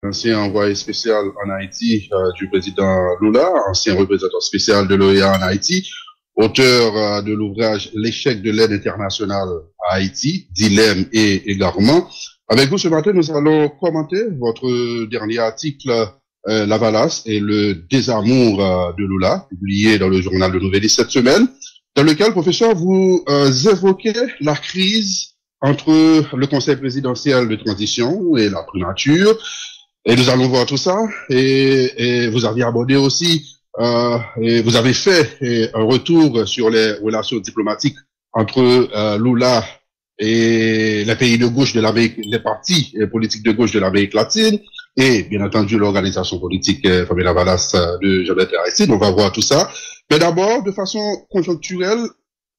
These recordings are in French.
ancien envoyé spécial en Haïti du président Lula, ancien représentant spécial de l'OEA en Haïti, auteur de l'ouvrage L'échec de l'aide internationale à Haïti, dilemme et égarement. Avec vous ce matin, nous allons commenter votre dernier article, La Valace et le désamour de Lula, publié dans le journal Le Nouvelliste cette semaine, dans lequel, professeur, vous évoquez la crise entre le Conseil présidentiel de transition et la primature. Et nous allons voir tout ça. Et vous aviez abordé aussi, et vous avez fait un retour sur les relations diplomatiques entre Lula et les pays de gauche de l'Amérique, les partis politiques de gauche de l'Amérique latine, et bien entendu l'organisation politique Famille Valace de Jean-Bertrand Aristide. On va voir tout ça. Mais d'abord, de façon conjoncturelle,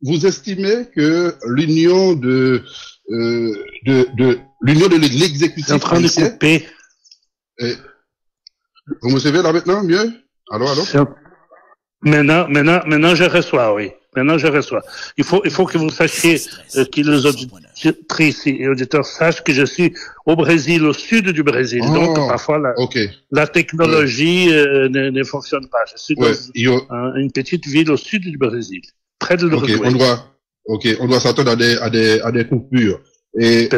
vous estimez que l'union de l'exécutif en train de couper. Vous me suivez là maintenant, mieux? Allô? Maintenant, je reçois, oui. Maintenant, je reçois. Il faut que vous sachiez, que les auditrices et auditeurs sachent que je suis au Brésil, au sud du Brésil. Donc, parfois, la technologie ne fonctionne pas. Je suis dans une petite ville au sud du Brésil, près de l'Uruguay. On doit s'attendre à des coupures. Et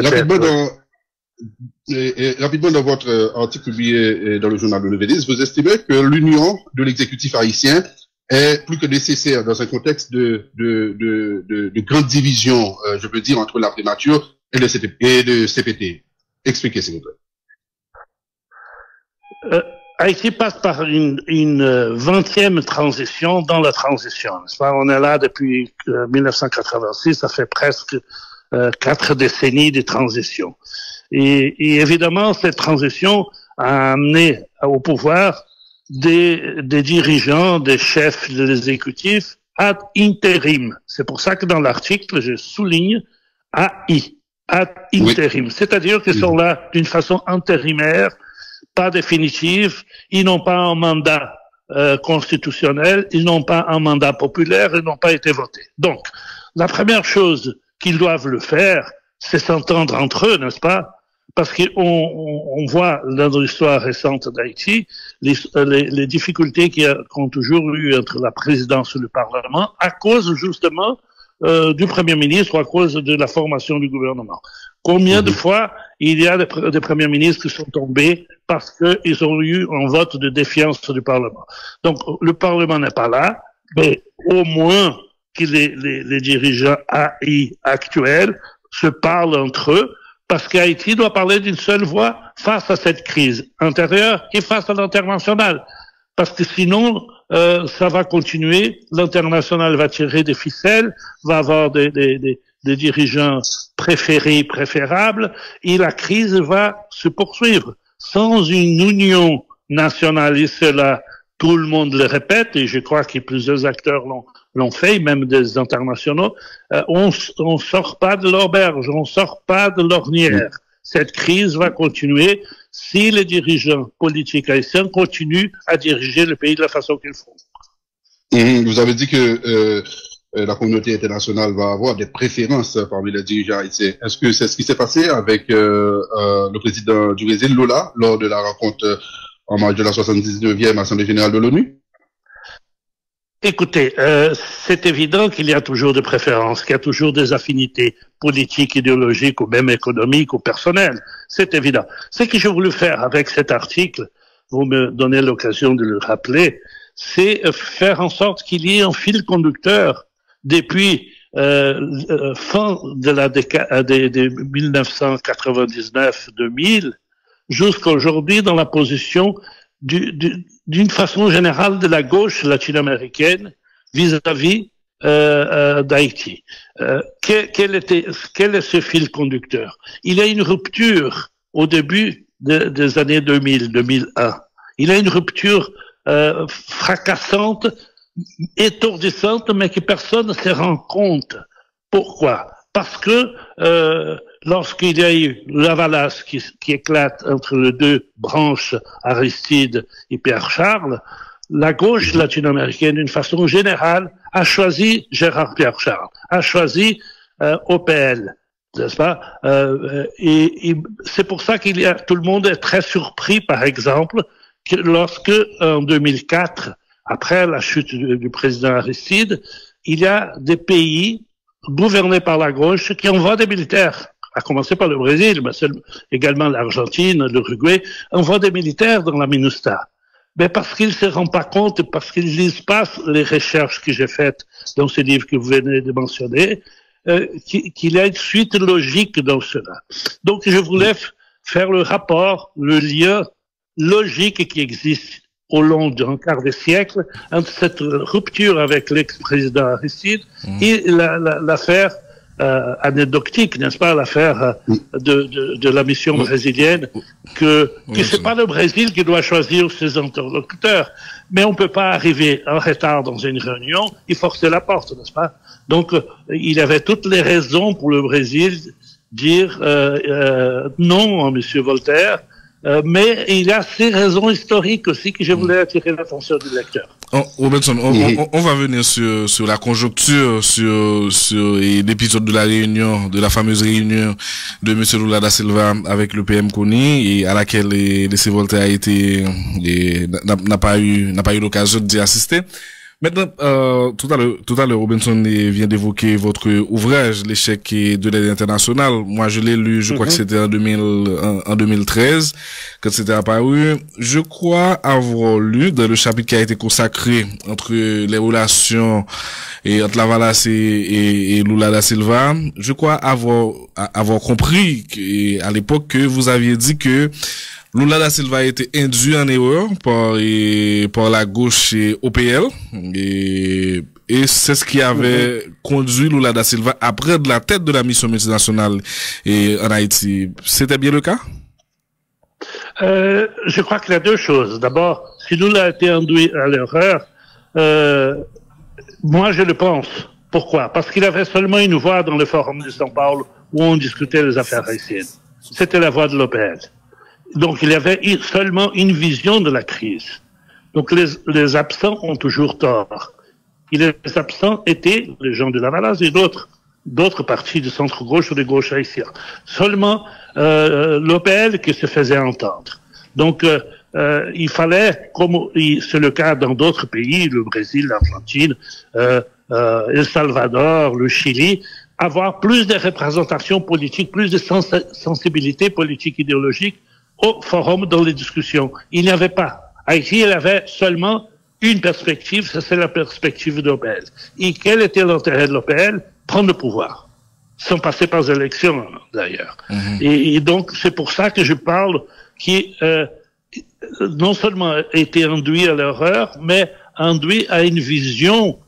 rapidement, dans votre article publié dans le journal Le Nouvelliste, vous estimez que l'union de l'exécutif haïtien est plus que nécessaire dans un contexte de grande division, je peux dire, entre la primature et le CPT. Expliquez, s'il vous plaît. Haïti passe par une 20e transition dans la transition. On est là depuis 1986, ça fait presque 4 décennies de transition. Et évidemment, cette transition a amené au pouvoir des dirigeants, des chefs de l'exécutif ad interim. C'est pour ça que dans l'article, je souligne ad interim. C'est-à-dire qu'ils sont là d'une façon intérimaire, pas définitive. Ils n'ont pas un mandat constitutionnel, ils n'ont pas un mandat populaire, ils n'ont pas été votés. Donc, la première chose qu'ils doivent le faire, c'est s'entendre entre eux, n'est-ce pas? Parce qu'on voit dans l'histoire récente d'Haïti les difficultés qu'on toujours eu entre la présidence et le Parlement à cause justement du Premier ministre ou à cause de la formation du gouvernement. Combien de fois il y a des premiers ministres qui sont tombés parce qu'ils ont eu un vote de défiance du Parlement. Donc le Parlement n'est pas là, mais au moins que les dirigeants actuels se parlent entre eux, parce qu'Haïti doit parler d'une seule voix face à cette crise intérieure et face à l'international. Parce que sinon, ça va continuer, l'international va tirer des ficelles, va avoir des dirigeants préférables, et la crise va se poursuivre. Sans une union nationale, et cela, tout le monde le répète, et je crois que plusieurs acteurs l'ont fait, même des internationaux, on sort pas de l'auberge, on sort pas de l'ornière. Cette crise va continuer si les dirigeants politiques haïtiens continuent à diriger le pays de la façon qu'ils font. Vous avez dit que la communauté internationale va avoir des préférences parmi les dirigeants haïtiens. Est-ce que c'est ce qui s'est passé avec le président du Brésil, Lula, lors de la rencontre en marge de la 79e Assemblée générale de l'ONU? Écoutez, c'est évident qu'il y a toujours des préférences, qu'il y a toujours des affinités politiques, idéologiques ou même économiques ou personnelles. C'est évident. Ce que j'ai voulu faire avec cet article, vous me donnez l'occasion de le rappeler, c'est faire en sorte qu'il y ait un fil conducteur depuis fin de la décade de 1999-2000 jusqu'à aujourd'hui dans la position d'une façon générale de la gauche latino-américaine vis-à-vis d'Haïti. Quel est ce fil conducteur? Il y a une rupture au début des années 2000-2001. Il y a une rupture fracassante, étourdissante, mais que personne ne se rend compte. Pourquoi? Parce que lorsqu'il y a eu la Valace qui éclate entre les deux branches, Aristide et Pierre Charles, la gauche latino-américaine, d'une façon générale, a choisi Gérard Pierre Charles, a choisi OPL, n'est-ce pas? Et c'est pour ça tout le monde est très surpris, par exemple, que lorsque en 2004, après la chute du président Aristide, il y a des pays gouvernés par la gauche qui envoient des militaires, à commencer par le Brésil, mais également l'Argentine, l'Uruguay, envoient des militaires dans la MINUSTAH. Mais parce qu'ils ne se rendent pas compte, parce qu'ils ne lisent pas les recherches que j'ai faites dans ce livre que vous venez de mentionner, qu'il y a une suite logique dans cela. Donc je voulais faire le rapport, le lien logique qui existe au long d'un quart de siècle entre cette rupture avec l'ex-président Aristide et l'affaire anecdotique, n'est-ce pas, l'affaire de la mission brésilienne, que c'est pas le Brésil qui doit choisir ses interlocuteurs, mais on peut pas arriver en retard dans une réunion et forcer la porte, n'est-ce pas? Donc, il avait toutes les raisons pour le Brésil dire non à Monsieur Voltaire, mais il y a ces raisons historiques aussi que je voulais attirer l'attention du lecteur. Robertson, on va venir sur la conjoncture, sur l'épisode de la réunion, de la fameuse réunion de M. Lula da Silva avec le PM Kony, et à laquelle l'essai Voltaire n'a pas eu l'occasion d'y assister. Maintenant, tout à l'heure, Robinson vient d'évoquer votre ouvrage, L'échec de l'aide internationale. Moi, je l'ai lu, je crois que c'était en 2013, quand c'était apparu. Je crois avoir lu dans le chapitre qui a été consacré entre les relations entre Lavalas et Lula da Silva. Je crois avoir compris à l'époque que vous aviez dit que Lula da Silva a été induit en erreur par la gauche OPL, et c'est ce qui avait conduit Lula da Silva à prendre la tête de la mission multinationale en Haïti. C'était bien le cas? Je crois qu'il y a deux choses. D'abord, si Lula a été induit à l'erreur, moi je le pense. Pourquoi? Parce qu'il avait seulement une voix dans le forum de São Paulo où on discutait les affaires haïtiennes. C'était la voix de l'OPL. Donc, il y avait seulement une vision de la crise. Donc, les absents ont toujours tort. Et les absents étaient les gens de Lavalas et d'autres partis du centre-gauche ou de gauche haïtien. Seulement l'OPL qui se faisait entendre. Donc, il fallait, comme c'est le cas dans d'autres pays, le Brésil, l'Argentine, El Salvador, le Chili, avoir plus de représentation politique, plus de sensibilité politique idéologique au forum dans les discussions. Il n'y avait pas. Haïti, il avait seulement une perspective, c'est la perspective de l'OPL. Et quel était l'intérêt de l'OPL? Prendre le pouvoir. Sans passer par les élections, d'ailleurs. Et donc, c'est pour ça que je parle qui non seulement a été induit à l'erreur, mais induit à une vision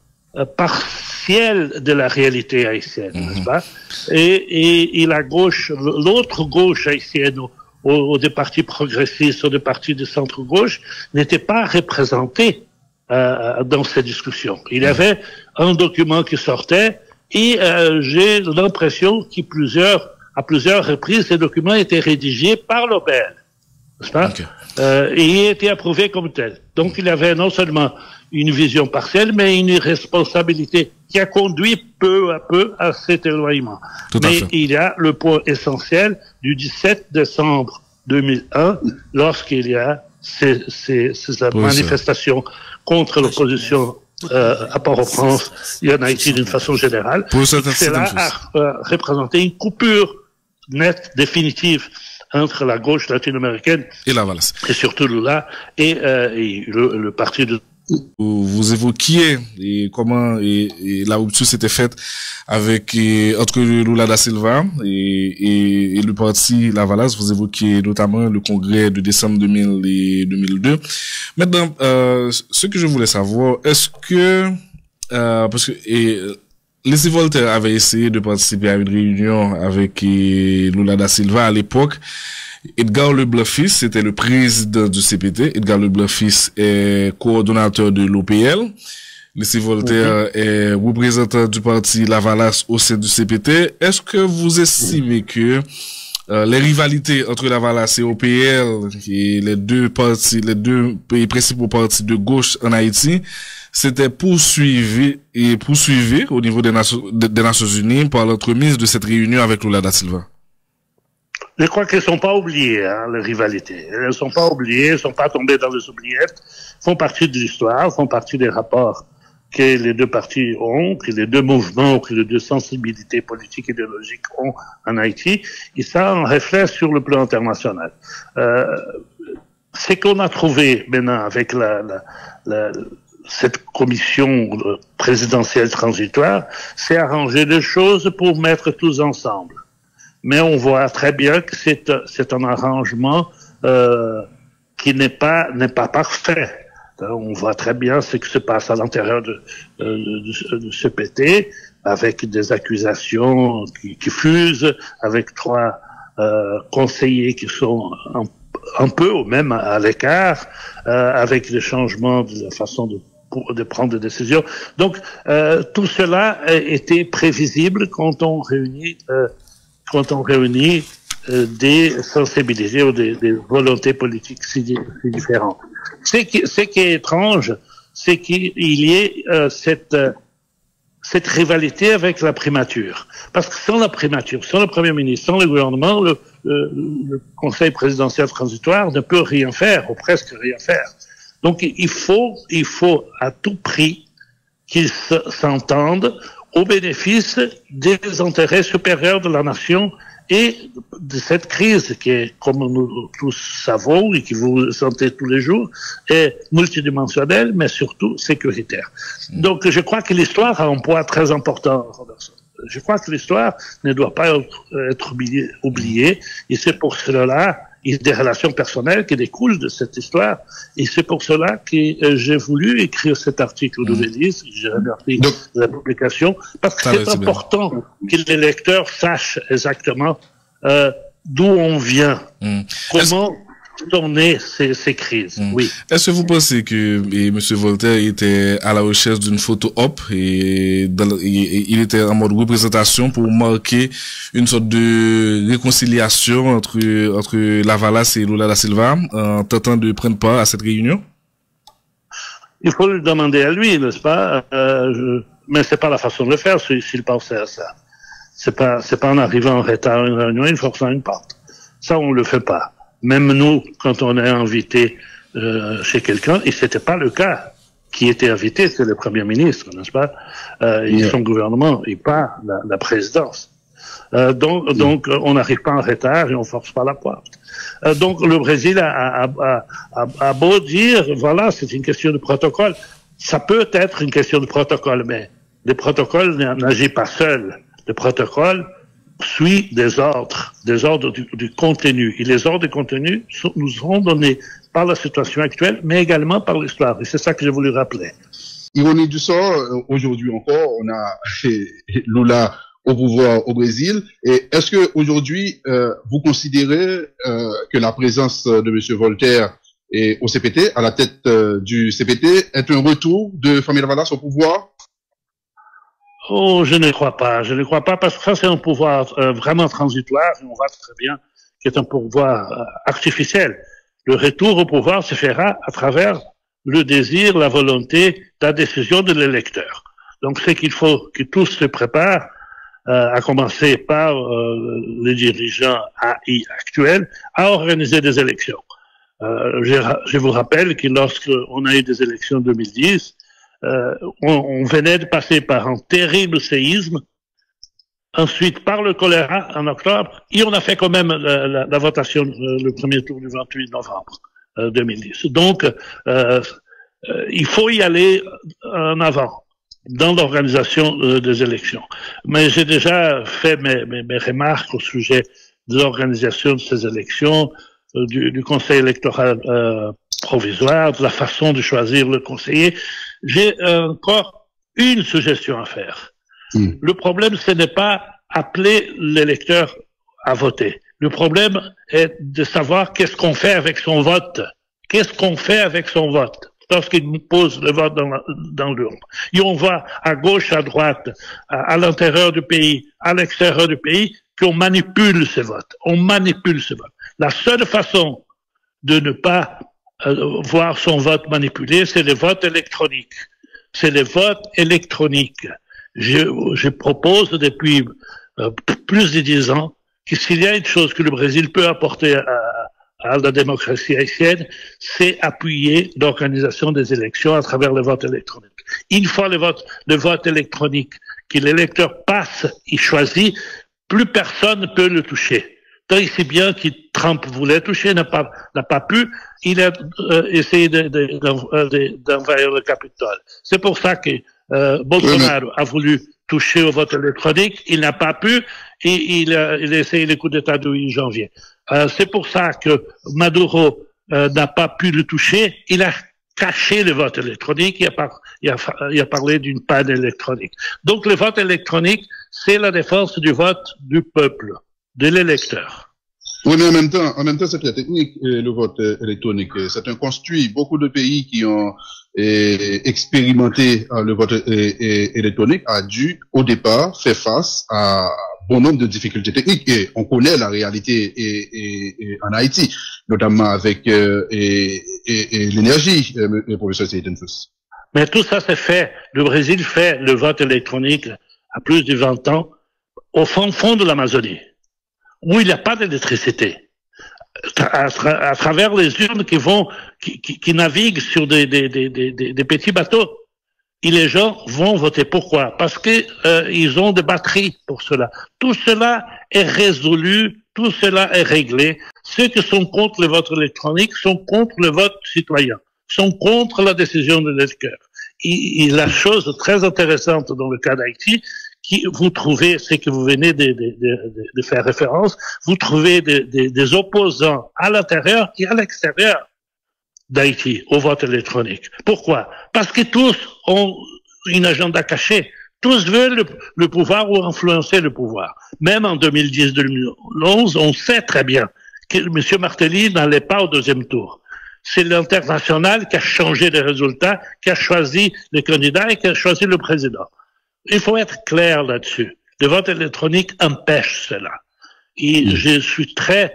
partielle de la réalité haïtienne, n'est-ce pas? Et la gauche, l'autre gauche haïtienne, ou des partis progressistes ou des partis de centre-gauche n'étaient pas représentés dans ces discussions. Il y avait un document qui sortait et j'ai l'impression à plusieurs reprises, ces documents étaient rédigés par l'OPL, n'est-ce pas? Et il était approuvé comme tel. Donc il y avait non seulement une vision partielle, mais une responsabilité qui a conduit peu à peu à cet éloignement. Mais il y a le point essentiel du 17 décembre 2001, lorsqu'il y a ces manifestations contre l'opposition à Port-au-Prince et en Haïti d'une façon générale. Cela a représenté une coupure nette, définitive, entre la gauche latino-américaine et Lavalas, et surtout Lula et le parti de... Vous évoquiez comment la rupture s'était faite entre Lula da Silva et le parti Lavalas. Vous évoquiez notamment le congrès de décembre 2002. Maintenant, ce que je voulais savoir, est-ce que parce que l'essai Voltaire avait essayé de participer à une réunion avec Lula da Silva à l'époque. Edgar Leblanc-Fils, c'était le président du CPT. Edgar Leblanc-Fils est coordonnateur de l'OPL. L'essai Voltaire est représentant du parti Lavalas au sein du CPT. Est-ce que vous estimez que les rivalités entre la Valace et OPL et les deux principaux partis de gauche en Haïti, c'était poursuivi au niveau des Nations Unies par l'entremise de cette réunion avec Lula da Silva. Je crois qu'elles sont pas oubliées, les rivalités. Elles sont pas oubliées, elles sont pas tombées dans les oubliettes, font partie de l'histoire, font partie des rapports que les deux partis ont, que les deux mouvements, que les deux sensibilités politiques et idéologiques ont en Haïti, et ça en reflète sur le plan international. Ce qu'on a trouvé maintenant avec cette commission présidentielle transitoire, c'est arranger les choses pour mettre tous ensemble. Mais on voit très bien que c'est un arrangement qui n'est pas parfait. On voit très bien ce qui se passe à l'intérieur de CPT, avec des accusations qui fusent, avec 3 conseillers qui sont un peu ou même à l'écart, avec des changements de la façon de prendre des décisions. Donc tout cela était prévisible quand on réunit des sensibilités ou des volontés politiques si différentes. Ce qui est étrange, c'est qu'il y ait cette rivalité avec la primature. Parce que sans la primature, sans le Premier ministre, sans le gouvernement, le Conseil présidentiel transitoire ne peut rien faire, ou presque rien faire. Donc il faut à tout prix qu'ils s'entendent au bénéfice des intérêts supérieurs de la nation et de cette crise qui est, comme nous tous savons et que vous sentez tous les jours, est multidimensionnelle, mais surtout sécuritaire. Donc, je crois que l'histoire a un poids très important, Robertson. Je crois que l'histoire ne doit pas être oubliée, et c'est pour cela, il y a des relations personnelles qui découlent de cette histoire, et c'est pour cela que j'ai voulu écrire cet article de l'Élysée, j'ai remercié la publication, parce que c'est important que les lecteurs sachent exactement d'où on vient, comment sont nées ces crises. Oui. Est-ce que vous pensez que M. Voltaire était à la recherche d'une photo op et il était en mode représentation pour marquer une sorte de réconciliation entre la Valace et Lula da Silva en tentant de prendre part à cette réunion? Il faut le demander à lui, n'est-ce pas? Mais c'est pas la façon de le faire s'il pensait à ça. C'est pas en arrivant en retard à une réunion, il forçant une porte. Ça, on le fait pas. Même nous, quand on est invité chez quelqu'un, et c'était pas le cas. Qui était invité, c'est le Premier ministre, n'est-ce pas? Et son gouvernement, et pas la présidence. Donc, on n'arrive pas en retard et on force pas la porte. Donc, le Brésil a beau dire, voilà, c'est une question de protocole. Ça peut être une question de protocole, mais le protocole n'agit pas seul. Le protocole suit des ordres du contenu. Et les ordres du contenu nous seront donnés par la situation actuelle, mais également par l'histoire. Et c'est ça que j'ai voulu rappeler. Ironie du sort, aujourd'hui encore, on a Lula au pouvoir au Brésil. Et est-ce que aujourd'hui, vous considérez que la présence de M. Voltaire au CPT, à la tête du CPT, est un retour de Famille Valace au pouvoir? Oh, je ne crois pas. Je ne crois pas parce que ça, c'est un pouvoir vraiment transitoire et on voit très bien qu'il est un pouvoir artificiel. Le retour au pouvoir se fera à travers le désir, la volonté, la décision de l'électeur. Donc, c'est qu'il faut que tous se préparent, à commencer par les dirigeants AI actuels, à organiser des élections. Je vous rappelle que lorsqu'on a eu des élections en 2010, on venait de passer par un terrible séisme, ensuite par le choléra en octobre, et on a fait quand même la votation, le premier tour du 28 novembre 2010. Donc, il faut y aller en avant dans l'organisation des élections. Mais j'ai déjà fait mes remarques au sujet de l'organisation de ces élections, du conseil électoral provisoire, de la façon de choisir le conseiller. J'ai encore une suggestion à faire. Le problème, ce n'est pas appeler l'électeur à voter. Le problème est de savoir qu'est-ce qu'on fait avec son vote. Qu'est-ce qu'on fait avec son vote lorsqu'il nous pose le vote dans l'urne. Et on voit à gauche, à droite, à l'intérieur du pays, à l'extérieur du pays, qu'on manipule ces votes. On manipule ces votes. La seule façon de ne pas voir son vote manipulé, c'est les votes électroniques. C'est les votes électroniques. Je propose depuis plus de 10 ans que s'il y a une chose que le Brésil peut apporter à la démocratie haïtienne, c'est appuyer l'organisation des élections à travers le vote électronique. Une fois le vote électronique, que l'électeur passe, il choisit, plus personne ne peut le toucher. Tant ici bien que Trump voulait toucher, n'a pas pu, il a essayé d'envahir le Capitole. C'est pour ça que Bolsonaro a voulu toucher au vote électronique, il n'a pas pu, et il a essayé le coup d'État du 8 janvier. C'est pour ça que Maduro n'a pas pu le toucher, il a caché le vote électronique, il a parlé d'une panne électronique. Donc le vote électronique, c'est la défense du vote du peuple, de l'électeur. Oui, mais en même temps, c'est très technique, le vote électronique. C'est un construit. Beaucoup de pays qui ont expérimenté le vote électronique a dû, au départ, faire face à bon nombre de difficultés techniques. Et on connaît la réalité en Haïti, notamment avec l'énergie, le professeur Seyden Fous. Mais tout ça, c'est fait. Le Brésil fait le vote électronique à plus de 20 ans au fond de l'Amazonie, où il n'y a pas d'électricité. À travers les urnes qui naviguent sur des petits bateaux. Et les gens vont voter. Pourquoi? Parce que ils ont des batteries pour cela. Tout cela est résolu, tout cela est réglé. Ceux qui sont contre le vote électronique sont contre le vote citoyen, sont contre la décision de l'électeur. Et la chose très intéressante dans le cas d'Haïti, vous trouvez, c'est que vous venez de faire référence, vous trouvez des opposants à l'intérieur et à l'extérieur d'Haïti au vote électronique. Pourquoi? Parce que tous ont une agenda cachée. Tous veulent le pouvoir ou influencer le pouvoir. Même en 2010-2011, on sait très bien que M. Martelly n'allait pas au deuxième tour. C'est l'international qui a changé les résultats, qui a choisi les candidats et qui a choisi le président. Il faut être clair là-dessus. Le vote électronique empêche cela. Et je suis très,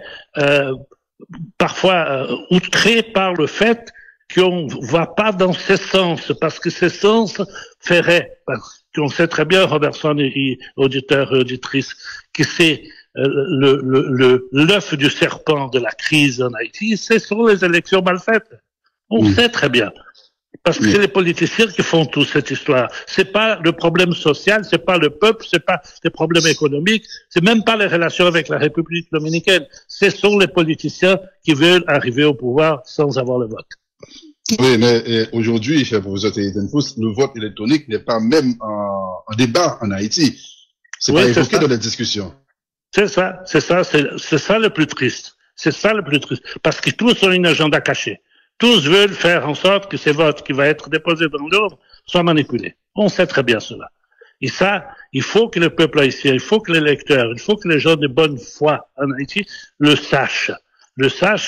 parfois, outré par le fait qu'on ne va pas dans ce sens, parce que ce sens ferait, parce qu'on sait très bien, Robertson et auditeurs et auditrices, que c'est l'œuf du serpent de la crise en Haïti, c'est sur les élections mal faites. On sait très bien. Parce que c'est les politiciens qui font toute cette histoire. C'est pas le problème social, c'est pas le peuple, c'est pas les problèmes économiques, c'est même pas les relations avec la République dominicaine. Ce sont les politiciens qui veulent arriver au pouvoir sans avoir le vote. Oui, mais aujourd'hui, cher professeur Seyden Fous, le vote électronique n'est pas même un débat en Haïti. C'est pas évoqué dans les discussions. C'est ça le plus triste. C'est ça le plus triste. Parce que tous ont une agenda cachée. Tous veulent faire en sorte que ces votes qui vont être déposés dans l'ordre soient manipulés. On sait très bien cela. Et ça, il faut que le peuple haïtien, il faut que les électeurs, il faut que les gens de bonne foi en Haïti le sachent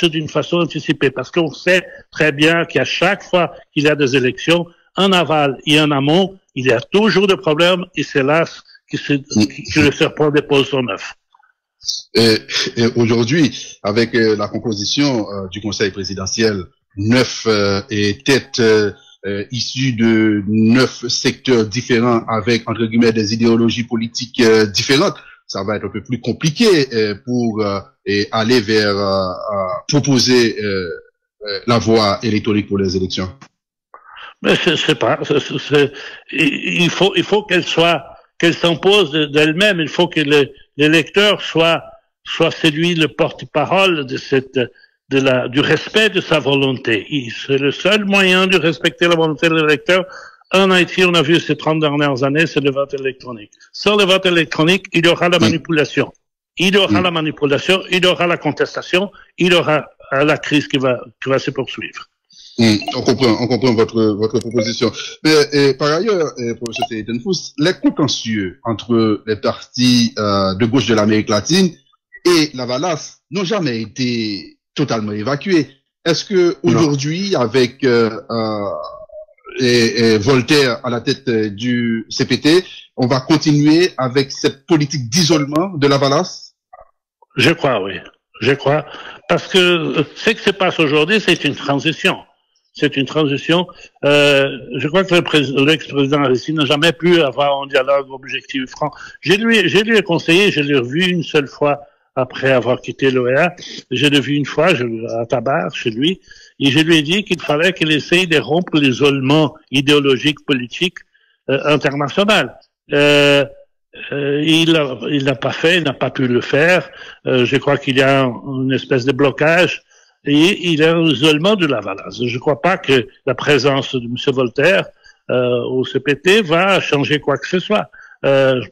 d'une façon anticipée, parce qu'on sait très bien qu'à chaque fois qu'il y a des élections, en aval et en amont, il y a toujours des problèmes, et c'est là que le serpent dépose son œuf. Et aujourd'hui, avec la composition du Conseil présidentiel, 9 têtes issues de 9 secteurs différents avec, entre guillemets, des idéologies politiques différentes, ça va être un peu plus compliqué pour aller vers proposer la voie électronique pour les élections. Mais il faut qu'elle s'impose d'elle-même. Il faut que l'électeur soit celui le porte-parole du respect de sa volonté. C'est le seul moyen de respecter la volonté de l'électeur. En Haïti, on a vu ces 30 dernières années, c'est le vote électronique. Sans le vote électronique, il y aura la manipulation. Il y aura la manipulation, il y aura la contestation, il y aura la crise qui va se poursuivre. On comprend votre proposition. Mais par ailleurs, professeur Seyden Fous, les contentieux entre les partis de gauche de l'Amérique latine et la Valace n'ont jamais été totalement évacués. Est-ce que aujourd'hui, avec Voltaire à la tête du CPT, on va continuer avec cette politique d'isolement de la Valace? Je crois, oui. Je crois. Parce que ce qui se passe aujourd'hui, c'est une transition. C'est une transition. Je crois que l'ex-président Aristide n'a jamais pu avoir un dialogue objectif franc. Je lui ai conseillé, je l'ai revu une seule fois après avoir quitté l'OEA. Je l'ai vu une fois à Tabar, chez lui, et je lui ai dit qu'il fallait qu'il essaye de rompre l'isolement idéologique, politique international. Il l'a pas fait, il n'a pas pu le faire. Je crois qu'il y a une espèce de blocage et il y a un isolement de la Valence. Je ne crois pas que la présence de M. Voltaire au CPT va changer quoi que ce soit.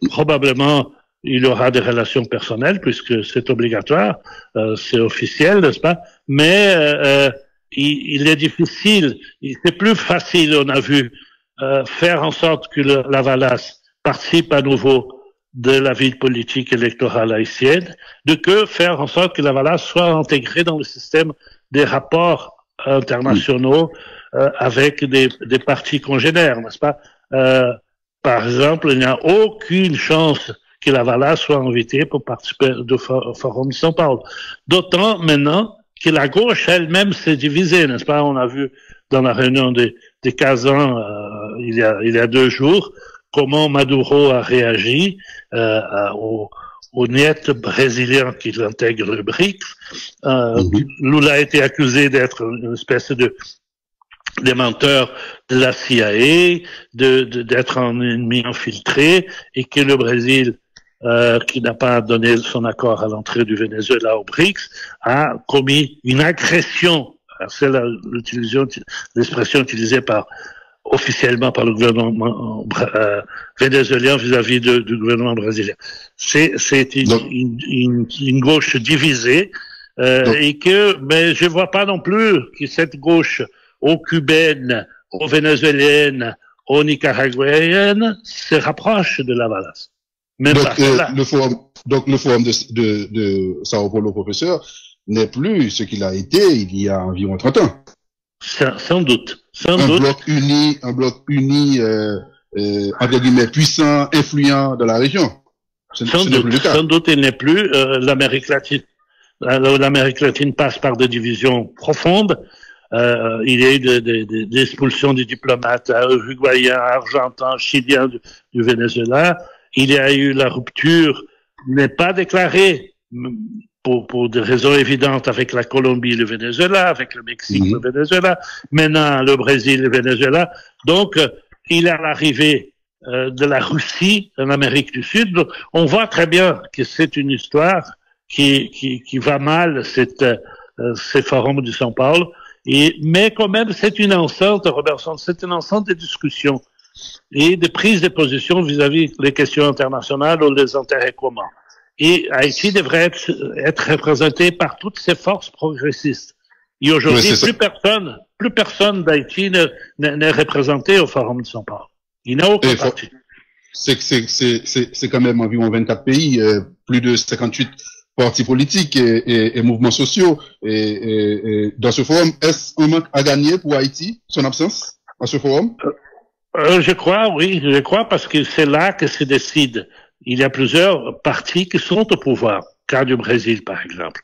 Probablement, il aura des relations personnelles puisque c'est obligatoire, c'est officiel, n'est-ce pas? Mais il est difficile, c'est plus facile, on a vu, faire en sorte que la Valence participe à nouveau de la vie politique électorale haïtienne, de que faire en sorte que la Valence soit intégrée dans le système des rapports internationaux avec des partis congénères, n'est-ce pas? Par exemple, il n'y a aucune chance que la Valence soit invitée pour participer au Forum de São Paulo. D'autant maintenant que la gauche elle-même s'est divisée, n'est-ce pas? On a vu dans la réunion des Kazan il y a 2 jours comment Maduro a réagi au net brésilien qui intègre le BRICS. Lula a été accusé d'être une espèce de menteur de la CIA, d'être un ennemi infiltré, et que le Brésil, qui n'a pas donné son accord à l'entrée du Venezuela au BRICS, a commis une agression. C'est l'expression utilisée officiellement par le gouvernement vénézuélien vis-à-vis du gouvernement brésilien. C'est une gauche divisée et mais je vois pas non plus que cette gauche aux cubaine, aux vénézuélienne, aux nicaraguayenne se rapproche de la Valence. Donc le forum de Sao Paulo, professeur, n'est plus ce qu'il a été il y a environ 30 ans. Sans doute. Un bloc uni, entre guillemets, puissant, influent de la région. Sans doute, il n'est plus. L'Amérique latine passe par des divisions profondes. Il y a eu des expulsions des diplomates uruguayens, argentins, chiliens du Venezuela. Il y a eu la rupture, n'est pas déclarée, pour des raisons évidentes avec la Colombie et le Venezuela, avec le Mexique, le Venezuela, maintenant le Brésil et le Venezuela. Donc, il y a l'arrivée de la Russie en Amérique du Sud. Donc, on voit très bien que c'est une histoire qui va mal, ces forums du São Paulo. Mais quand même, c'est une enceinte, Robertson, c'est une enceinte de discussions et de prise de position vis-à-vis des questions internationales ou des intérêts communs. Et Haïti devrait être représenté par toutes ces forces progressistes. Et aujourd'hui, plus personne d'Haïti n'est représenté au Forum de São Paulo. Il n'y a aucun parti. C'est quand même environ 24 pays, plus de 58 partis politiques et mouvements sociaux. Et dans ce forum, est-ce un manque à gagner pour Haïti, son absence à ce forum? Je crois, parce que c'est là que se décide. Il y a plusieurs partis qui sont au pouvoir, cas du Brésil par exemple.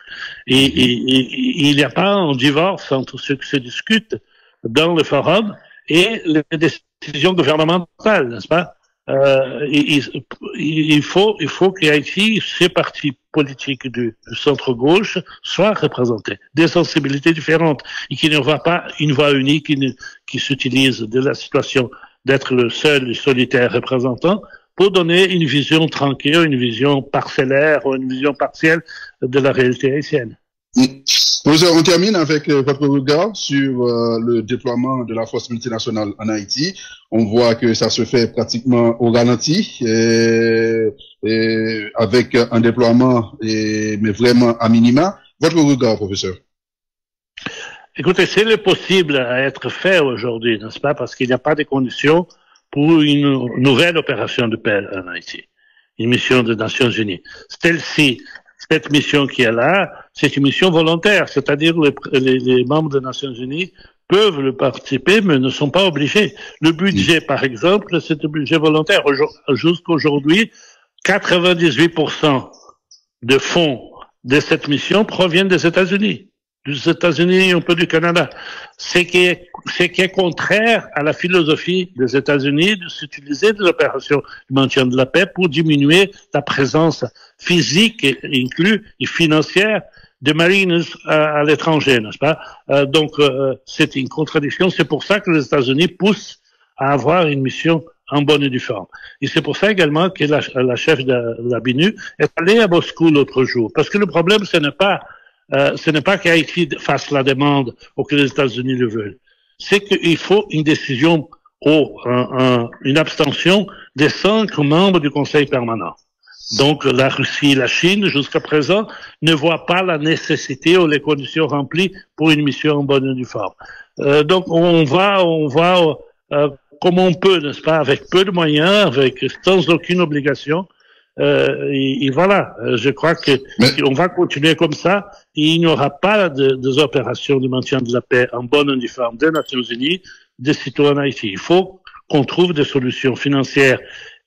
Et il n'y a pas un divorce entre ceux qui se discutent dans le forum et les décisions gouvernementales, n'est-ce pas? Il faut qu'Haïti, ces partis politiques du centre-gauche soient représentés, des sensibilités différentes, et qu'il n'y aura pas une voix unique qui s'utilise de la situation d'être le seul solitaire représentant pour donner une vision tranquille, une vision parcellaire ou une vision partielle de la réalité haïtienne. On termine avec votre regard sur le déploiement de la force multinationale en Haïti. On voit que ça se fait pratiquement au ralenti, avec un déploiement, mais vraiment à minima. Votre regard, professeur? Écoutez, c'est le possible à être fait aujourd'hui, n'est-ce pas? Parce qu'il n'y a pas de conditions pour une nouvelle opération de paix en Haïti, une mission des Nations Unies. Cette mission qui est là, c'est une mission volontaire, c'est-à-dire les membres des Nations Unies peuvent le participer, mais ne sont pas obligés. Le budget, par exemple, c'est un budget volontaire. Jusqu'aujourd'hui, 98% de fonds de cette mission proviennent des États-Unis. Des États-Unis et un peu du Canada. Ce qui est contraire à la philosophie des États-Unis de s'utiliser des opérations de maintien de la paix pour diminuer la présence physique inclus et financière de Marines à l'étranger, n'est-ce pas? Donc, c'est une contradiction. C'est pour ça que les États-Unis poussent à avoir une mission en bonne et due forme. Et c'est pour ça également que la chef de la BINU est allée à Moscou l'autre jour. Parce que le problème, ce n'est pas qu'Haïti fasse la demande ou que les États-Unis le veulent. C'est qu'il faut une décision une abstention des 5 membres du Conseil permanent. Donc, la Russie et la Chine, jusqu'à présent, ne voient pas la nécessité ou les conditions remplies pour une mission en bonne et due forme. Donc, on va comme on peut, n'est-ce pas, avec peu de moyens, sans aucune obligation. Et voilà, je crois qu'on va continuer comme ça. Et il n'y aura pas des opérations de maintien de la paix en bonne et due forme des Nations Unies, des citoyens en Haïti. Il faut qu'on trouve des solutions financières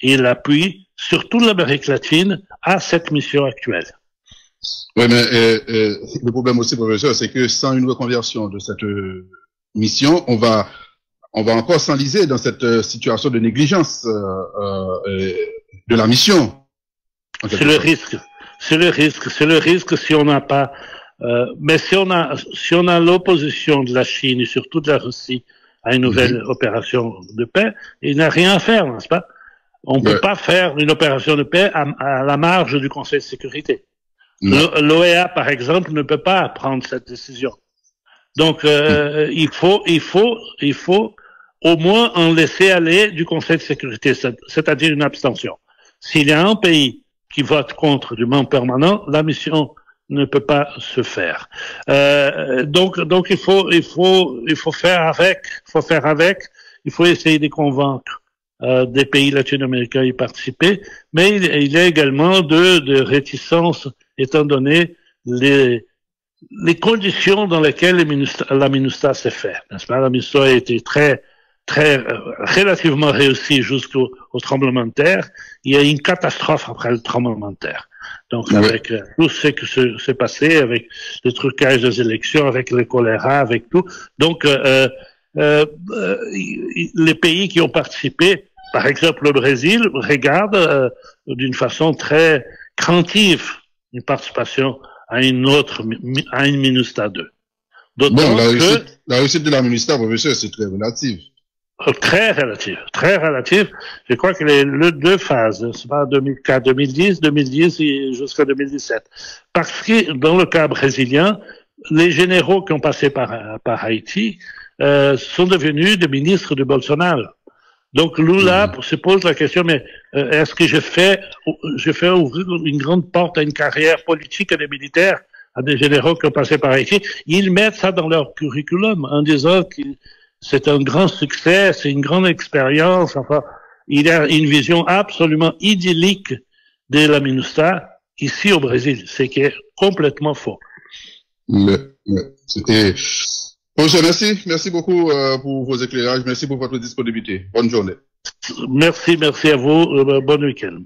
et l'appui, surtout l'Amérique latine, à cette mission actuelle. Oui, mais le problème aussi, professeur, c'est que sans une reconversion de cette mission, on va encore s'enliser dans cette situation de négligence de la mission. C'est le risque. C'est le risque si on n'a pas. Mais si on a l'opposition de la Chine et surtout de la Russie à une nouvelle opération de paix, il n'y a rien à faire, n'est-ce pas? On ne peut pas faire une opération de paix à la marge du Conseil de sécurité. L'OEA, par exemple, ne peut pas prendre cette décision. Donc, il faut au moins en laisser aller du Conseil de sécurité, c'est-à-dire une abstention. S'il y a un pays qui vote contre du membre permanent, la mission ne peut pas se faire. Donc il faut faire avec, il faut essayer de convaincre des pays latino-américains à y participer, mais il y a également de réticence étant donné les conditions dans lesquelles la MINUSTAH s'est faite. N'est-ce pas? La MINUSTAH a été relativement réussie jusqu'au tremblement de terre. Il y a une catastrophe après le tremblement de terre. Donc, avec tout ce qui s'est passé, avec le trucage des élections, avec le choléra, avec tout. Donc, les pays qui ont participé, par exemple le Brésil, regardent d'une façon très craintive une participation à une MINUSTAH 2. Bon, la réussite de la MINUSTAH, professeur, c'est très relative. Très relative. Je crois que les deux phases, c'est pas 2004, 2010 et jusqu'à 2017. Parce que dans le cas brésilien, les généraux qui ont passé par Haïti sont devenus des ministres de Bolsonaro. Donc Lula se pose la question, mais est-ce que je fais ouvrir une grande porte à une carrière politique et des militaires à des généraux qui ont passé par Haïti? Ils mettent ça dans leur curriculum en disant que c'est un grand succès, c'est une grande expérience. Enfin, il y a une vision absolument idyllique de la MINUSTAH ici au Brésil, ce qui est complètement faux. C'était... Bonjour, merci beaucoup pour vos éclairages, merci pour votre disponibilité. Bonne journée. Merci à vous, bon week-end.